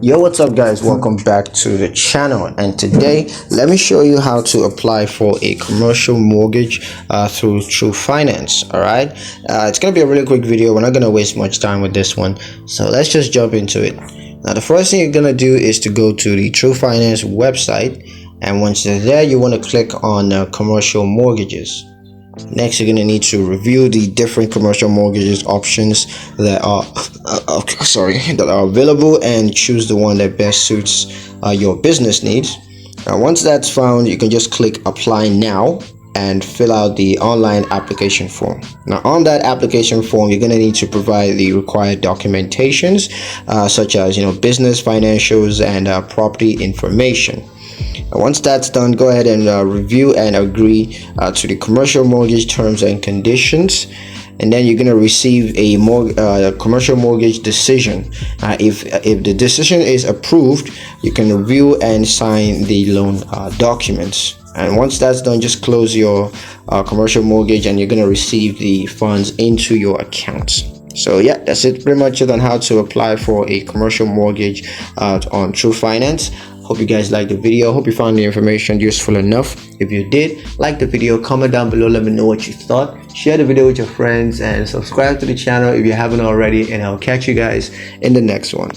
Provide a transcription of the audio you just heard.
Yo, what's up guys, welcome back to the channel, and today let me show you how to apply for a commercial mortgage through Twoguysfinance. All right, it's gonna be a really quick video. We're not gonna waste much time with this one, so let's just jump into it. Now the first thing you're gonna do is to go to the Twoguysfinance website, and once you're there you want to click on commercial mortgages. Next, you're going to need to review the different commercial mortgages options that are that are available, and choose the one that best suits your business needs. Now once that's found, you can just click apply now and fill out the online application form. Now on that application form, you're going to need to provide the required documentations such as business financials and property information. Once that's done, go ahead and review and agree to the commercial mortgage terms and conditions, and then you're going to receive a commercial mortgage decision. If the decision is approved, you can review and sign the loan documents. And once that's done, just close your commercial mortgage, and you're going to receive the funds into your account. So yeah, that's it pretty much on how to apply for a commercial mortgage on Twoguysfinance. Hope you guys liked the video. Hope you found the information useful enough. If you did, like the video, comment down below, let me know what you thought. Share the video with your friends and subscribe to the channel if you haven't already, and I'll catch you guys in the next one.